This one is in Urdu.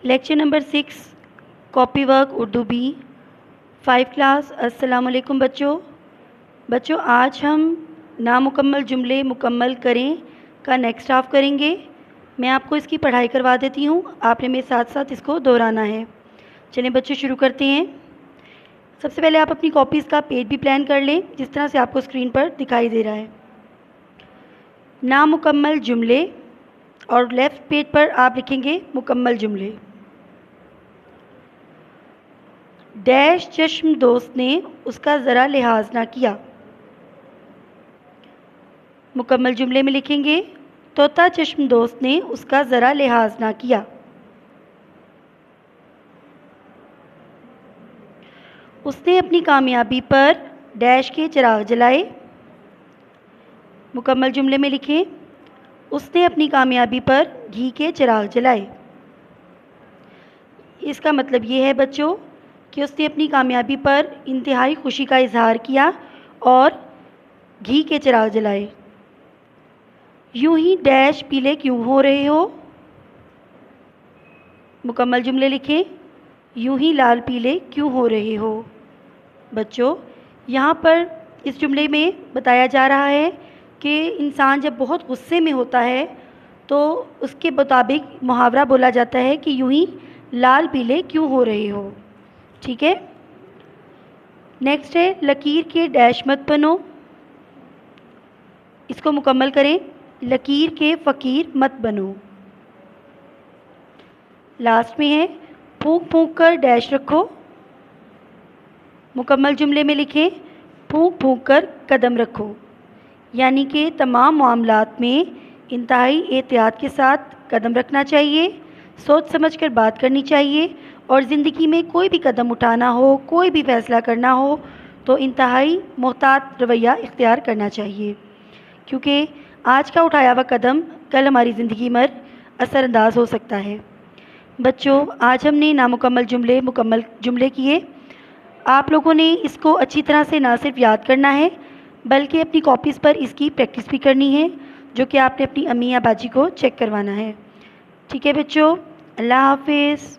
Lecture number 6 copy work Urdu B 5 class. السلام علیکم بچوں آج ہم نامکمل جملے مکمل کریں کا نیکسٹ ہاف کریں گے۔ میں آپ کو اس کی پڑھائی کروا دیتی ہوں، آپ نے میرے ساتھ ساتھ اس کو دہرانا ہے۔ چلیں بچوں شروع کرتے ہیں۔ سب سے پہلے آپ اپنی کاپیز کا پیج بھی پلان کر لیں جس طرح سے آپ کو اسکرین پر دکھائی دے رہا ہے۔ نامکمل جملے اور لیفٹ پیج پر آپ لکھیں گے مکمل جملے۔ ڈیش چشم دوست نے اس کا ذرا لحاظ نہ کیا۔ مکمل جملے میں لکھیں گے طوطا چشم دوست نے اس کا ذرا لحاظ نہ کیا۔ اس نے اپنی کامیابی پر ڈیش کے چراغ جلائے۔ مکمل جملے میں لکھیں اس نے اپنی کامیابی پر گھی کے چراغ جلائے۔ اس کا مطلب یہ ہے بچوں کہ اس نے اپنی کامیابی پر انتہائی خوشی کا اظہار کیا اور گھی کے چراغ جلائے۔ یوں ہی ڈیش پیلے کیوں ہو رہے ہو۔ مکمل جملے لکھیں یوں ہی لال پیلے کیوں ہو رہے ہو۔ بچوں یہاں پر اس جملے میں بتایا جا رہا ہے کہ انسان جب بہت غصے میں ہوتا ہے تو اس کے مطابق محاورہ بولا جاتا ہے کہ یوں ہی لال پیلے کیوں ہو رہے ہو۔ ٹھیک ہے، نیکسٹ ہے لکیر کے ڈیش مت بنو۔ اس کو مکمل کریں لکیر کے فقیر مت بنو۔ لاسٹ میں ہے پھونک پھونک کر ڈیش رکھو۔ مکمل جملے میں لکھیں پھونک پھونک کر قدم رکھو، یعنی کہ تمام معاملات میں انتہائی احتیاط کے ساتھ قدم رکھنا چاہیے، سوچ سمجھ کر بات کرنی چاہیے، اور زندگی میں کوئی بھی قدم اٹھانا ہو، کوئی بھی فیصلہ کرنا ہو تو انتہائی محتاط رویہ اختیار کرنا چاہیے، کیونکہ آج کا اٹھایا ہوا قدم کل ہماری زندگی میں اثر انداز ہو سکتا ہے۔ بچوں آج ہم نے نامکمل جملے مکمل جملے کیے۔ آپ لوگوں نے اس کو اچھی طرح سے نہ صرف یاد کرنا ہے بلکہ اپنی کاپیز پر اس کی پریکٹس بھی کرنی ہے، جو کہ آپ نے اپنی امی یا باجی کو چیک کروانا ہے۔ ٹھیک ہے بچوں، اللہ حافظ۔